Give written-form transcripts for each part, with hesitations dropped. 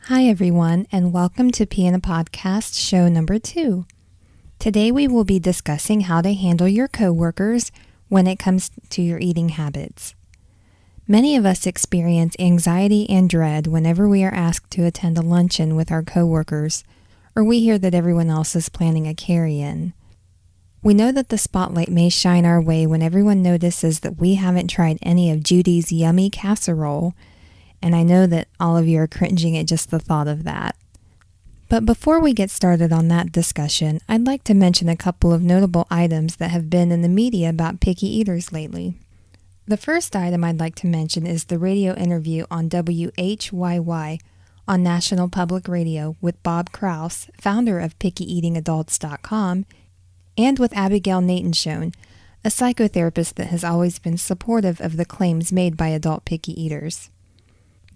Hi, everyone, and welcome to Pea in a Podcast show number 2. Today, we will be discussing how to handle your coworkers when it comes to your eating habits. Many of us experience anxiety and dread whenever we are asked to attend a luncheon with our coworkers, or we hear that everyone else is planning a carry-in. We know that the spotlight may shine our way when everyone notices that we haven't tried any of Judy's yummy casserole, and I know that all of you are cringing at just the thought of that. But before we get started on that discussion, I'd like to mention a couple of notable items that have been in the media about picky eaters lately. The first item I'd like to mention is the radio interview on WHYY on National Public Radio with Bob Kraus, founder of PickyEatingAdults.com, and with Abigail Natanshone, a psychotherapist that has always been supportive of the claims made by adult picky eaters.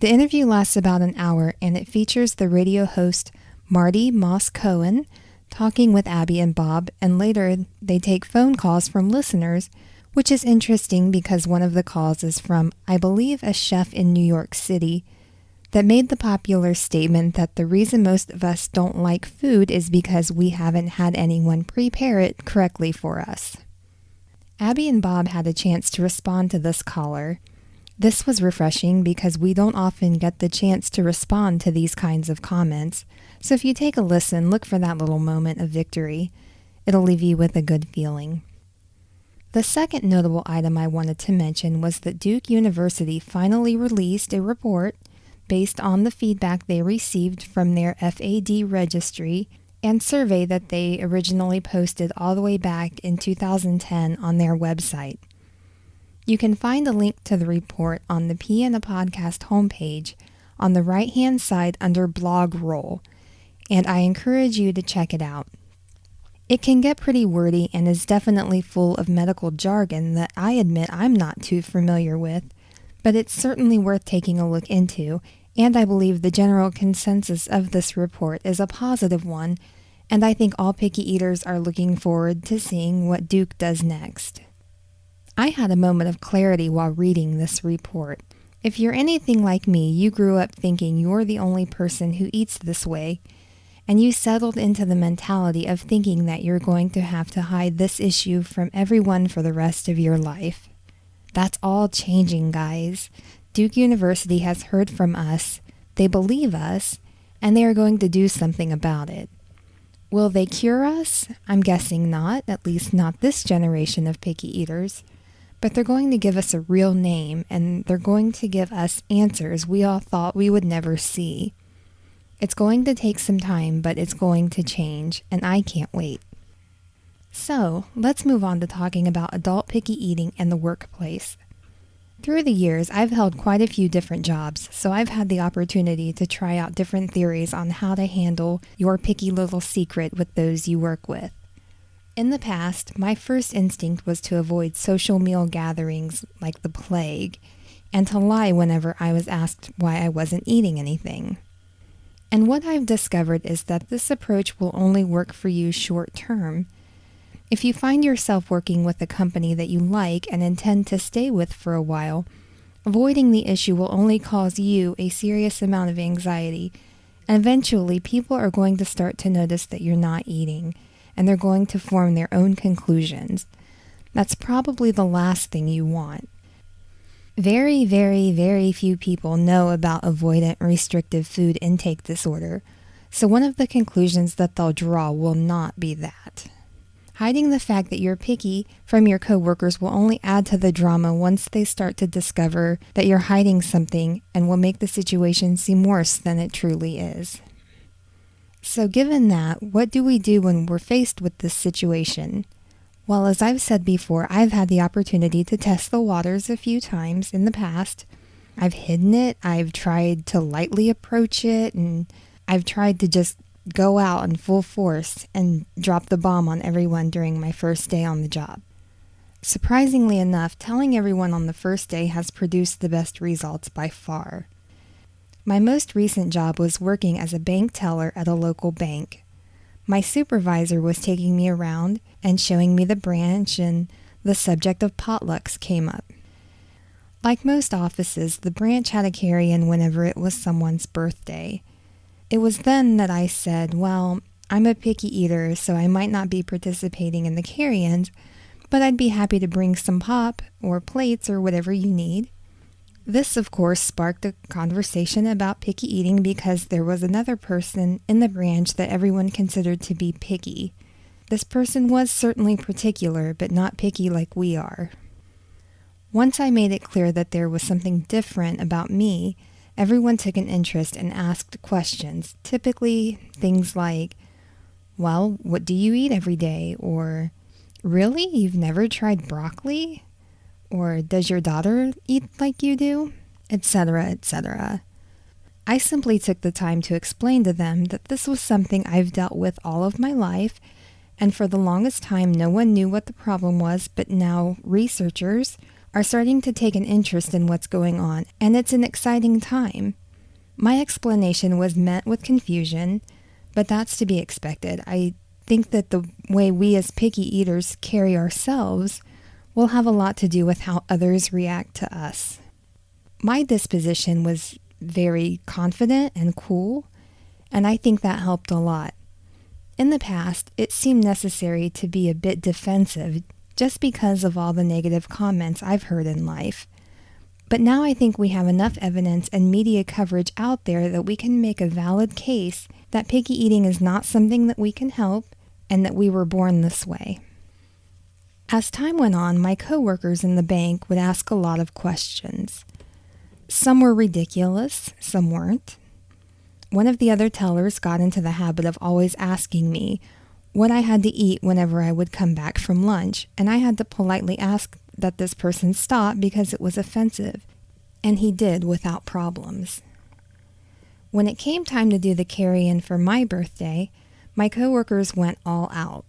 The interview lasts about an hour, and it features the radio host Marty Moss Cohen talking with Abby and Bob, and later they take phone calls from listeners, which is interesting because one of the calls is from, I believe, a chef in New York City that made the popular statement that the reason most of us don't like food is because we haven't had anyone prepare it correctly for us. Abby and Bob had a chance to respond to this caller. This was refreshing because we don't often get the chance to respond to these kinds of comments, so if you take a listen, look for that little moment of victory. It'll leave you with a good feeling. The second notable item I wanted to mention was that Duke University finally released a report based on the feedback they received from their FAD registry and survey that they originally posted all the way back in 2010 on their website. You can find a link to the report on the Pea in a Podcast homepage on the right-hand side under Blog Roll, and I encourage you to check it out. It can get pretty wordy and is definitely full of medical jargon that I admit I'm not too familiar with, but it's certainly worth taking a look into, and I believe the general consensus of this report is a positive one, and I think all picky eaters are looking forward to seeing what Duke does next. I had a moment of clarity while reading this report. If you're anything like me, you grew up thinking you're the only person who eats this way, and you settled into the mentality of thinking that you're going to have to hide this issue from everyone for the rest of your life. That's all changing, guys. Duke University has heard from us, they believe us, and they are going to do something about it. Will they cure us? I'm guessing not, at least not this generation of picky eaters. But they're going to give us a real name, and they're going to give us answers we all thought we would never see. It's going to take some time, but it's going to change, and I can't wait. So, let's move on to talking about adult picky eating and the workplace. Through the years, I've held quite a few different jobs, so I've had the opportunity to try out different theories on how to handle your picky little secret with those you work with. In the past, my first instinct was to avoid social meal gatherings like the plague, and to lie whenever I was asked why I wasn't eating anything. And what I've discovered is that this approach will only work for you short term. If you find yourself working with a company that you like and intend to stay with for a while, avoiding the issue will only cause you a serious amount of anxiety, and eventually people are going to start to notice that you're not eating, and they're going to form their own conclusions. That's probably the last thing you want. Very, very, very few people know about avoidant restrictive food intake disorder, so one of the conclusions that they'll draw will not be that. Hiding the fact that you're picky from your coworkers will only add to the drama once they start to discover that you're hiding something, and will make the situation seem worse than it truly is. So given that, what do we do when we're faced with this situation? Well, as I've said before, I've had the opportunity to test the waters a few times in the past. I've hidden it, I've tried to lightly approach it, and I've tried to just go out in full force and drop the bomb on everyone during my first day on the job. Surprisingly enough, telling everyone on the first day has produced the best results by far. My most recent job was working as a bank teller at a local bank. My supervisor was taking me around and showing me the branch, and the subject of potlucks came up. Like most offices, the branch had a carry-in whenever it was someone's birthday. It was then that I said, well, I'm a picky eater, so I might not be participating in the carry-ins, but I'd be happy to bring some pop or plates or whatever you need. This, of course, sparked a conversation about picky eating because there was another person in the branch that everyone considered to be picky. This person was certainly particular, but not picky like we are. Once I made it clear that there was something different about me, everyone took an interest and asked questions, typically things like, well, what do you eat every day? Or, really? You've never tried broccoli? Or, does your daughter eat like you do? Etc., etc. I simply took the time to explain to them that this was something I've dealt with all of my life, and for the longest time no one knew what the problem was, but now researchers are starting to take an interest in what's going on, and it's an exciting time. My explanation was met with confusion, but that's to be expected. I think that the way we as picky eaters carry ourselves will have a lot to do with how others react to us. My disposition was very confident and cool, and I think that helped a lot. In the past, it seemed necessary to be a bit defensive just because of all the negative comments I've heard in life. But now I think we have enough evidence and media coverage out there that we can make a valid case that picky eating is not something that we can help and that we were born this way. As time went on, my coworkers in the bank would ask a lot of questions. Some were ridiculous, some weren't. One of the other tellers got into the habit of always asking me what I had to eat whenever I would come back from lunch, and I had to politely ask that this person stop because it was offensive, and he did without problems. When it came time to do the carry-in for my birthday, my coworkers went all out.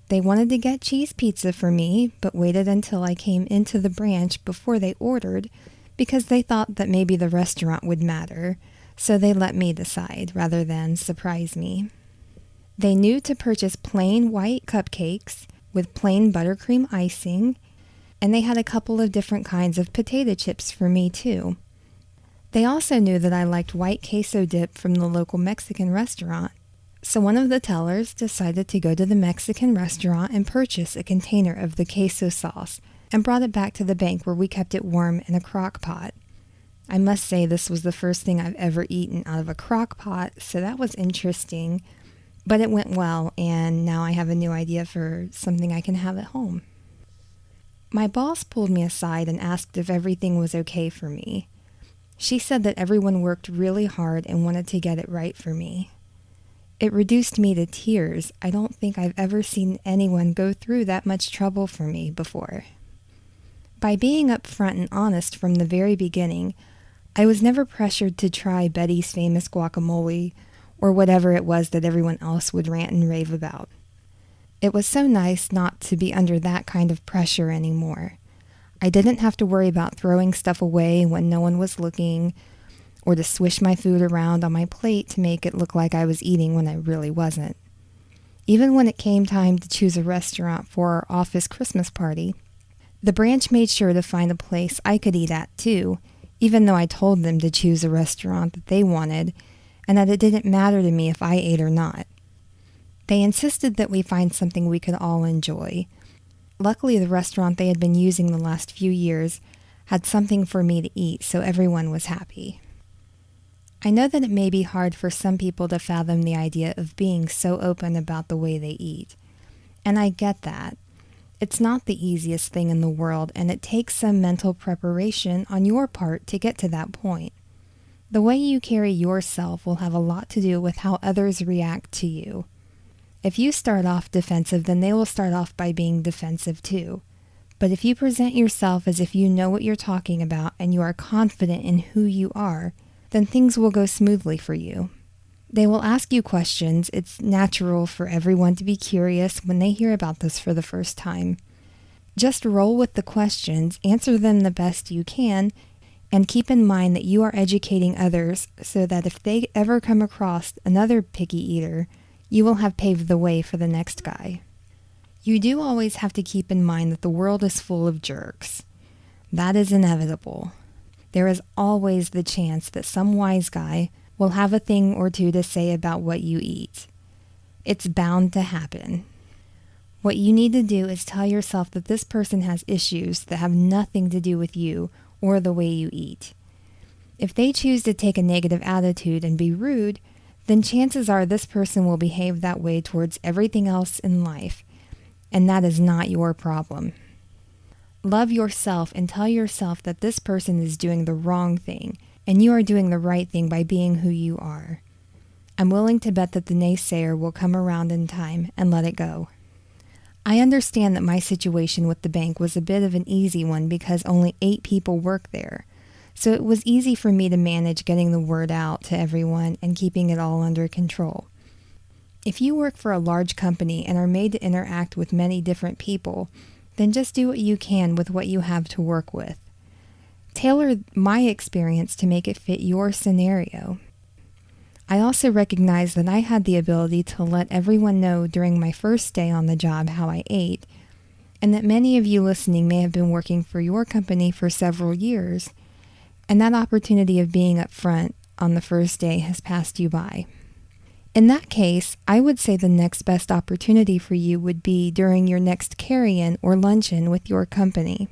They wanted to get cheese pizza for me, but waited until I came into the branch before they ordered because they thought that maybe the restaurant would matter, so they let me decide rather than surprise me. They knew to purchase plain white cupcakes with plain buttercream icing, and they had a couple of different kinds of potato chips for me too. They also knew that I liked white queso dip from the local Mexican restaurant, so one of the tellers decided to go to the Mexican restaurant and purchase a container of the queso sauce and brought it back to the bank where we kept it warm in a crock pot. I must say this was the first thing I've ever eaten out of a crock pot, so that was interesting. But it went well, and now I have a new idea for something I can have at home. My boss pulled me aside and asked if everything was okay for me. She said that everyone worked really hard and wanted to get it right for me. It reduced me to tears. I don't think I've ever seen anyone go through that much trouble for me before. By being upfront and honest from the very beginning, I was never pressured to try Betty's famous guacamole or whatever it was that everyone else would rant and rave about. It was so nice not to be under that kind of pressure anymore. I didn't have to worry about throwing stuff away when no one was looking, or to swish my food around on my plate to make it look like I was eating when I really wasn't. Even when it came time to choose a restaurant for our office Christmas party, the branch made sure to find a place I could eat at too, even though I told them to choose a restaurant that they wanted, and that it didn't matter to me if I ate or not. They insisted that we find something we could all enjoy. Luckily, the restaurant they had been using the last few years had something for me to eat, so everyone was happy. I know that it may be hard for some people to fathom the idea of being so open about the way they eat, and I get that. It's not the easiest thing in the world, and it takes some mental preparation on your part to get to that point. The way you carry yourself will have a lot to do with how others react to you. If you start off defensive, then they will start off by being defensive too. But if you present yourself as if you know what you're talking about and you are confident in who you are, then things will go smoothly for you. They will ask you questions. It's natural for everyone to be curious when they hear about this for the first time. Just roll with the questions, answer them the best you can, and keep in mind that you are educating others so that if they ever come across another picky eater, you will have paved the way for the next guy. You do always have to keep in mind that the world is full of jerks. That is inevitable. There is always the chance that some wise guy will have a thing or two to say about what you eat. It's bound to happen. What you need to do is tell yourself that this person has issues that have nothing to do with you or the way you eat. If they choose to take a negative attitude and be rude, then chances are this person will behave that way towards everything else in life, and that is not your problem. Love yourself and tell yourself that this person is doing the wrong thing, and you are doing the right thing by being who you are. I'm willing to bet that the naysayer will come around in time and let it go. I understand that my situation with the bank was a bit of an easy one because only 8 people work there, so it was easy for me to manage getting the word out to everyone and keeping it all under control. If you work for a large company and are made to interact with many different people, then just do what you can with what you have to work with. Tailor my experience to make it fit your scenario. I also recognize that I had the ability to let everyone know during my first day on the job how I ate, and that many of you listening may have been working for your company for several years, and that opportunity of being up front on the first day has passed you by. In that case, I would say the next best opportunity for you would be during your next carry-in or luncheon with your company.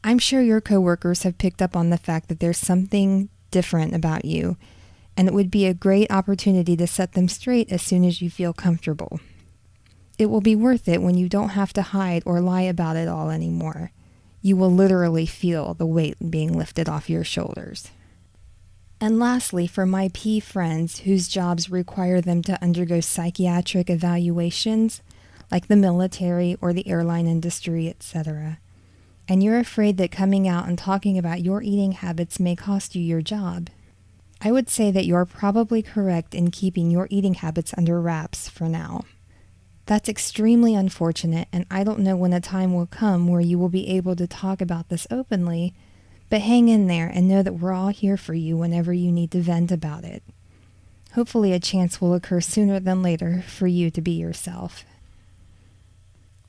I'm sure your coworkers have picked up on the fact that there's something different about you, and it would be a great opportunity to set them straight as soon as you feel comfortable. It will be worth it when you don't have to hide or lie about it all anymore. You will literally feel the weight being lifted off your shoulders. And lastly, for my P friends whose jobs require them to undergo psychiatric evaluations, like the military or the airline industry, etc., and you're afraid that coming out and talking about your eating habits may cost you your job, I would say that you're probably correct in keeping your eating habits under wraps for now. That's extremely unfortunate, and I don't know when a time will come where you will be able to talk about this openly, but hang in there and know that we're all here for you whenever you need to vent about it. Hopefully a chance will occur sooner than later for you to be yourself.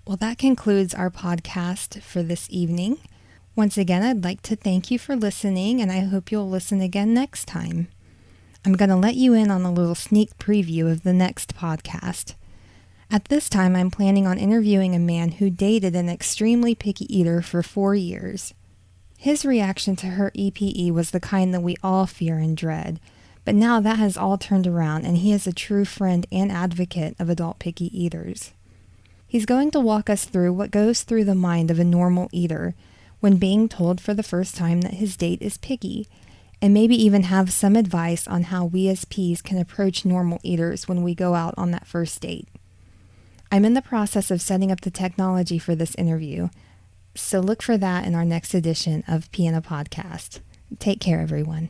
Well, that concludes our podcast for this evening. Once again, I'd like to thank you for listening, and I hope you'll listen again next time. I'm going to let you in on a little sneak preview of the next podcast. At this time, I'm planning on interviewing a man who dated an extremely picky eater for 4 years. His reaction to her EPE was the kind that we all fear and dread, but now that has all turned around and he is a true friend and advocate of adult picky eaters. He's going to walk us through what goes through the mind of a normal eater when being told for the first time that his date is picky, and maybe even have some advice on how we as Ps can approach normal eaters when we go out on that first date. I'm in the process of setting up the technology for this interview, so look for that in our next edition of P in a Podcast. Take care, everyone.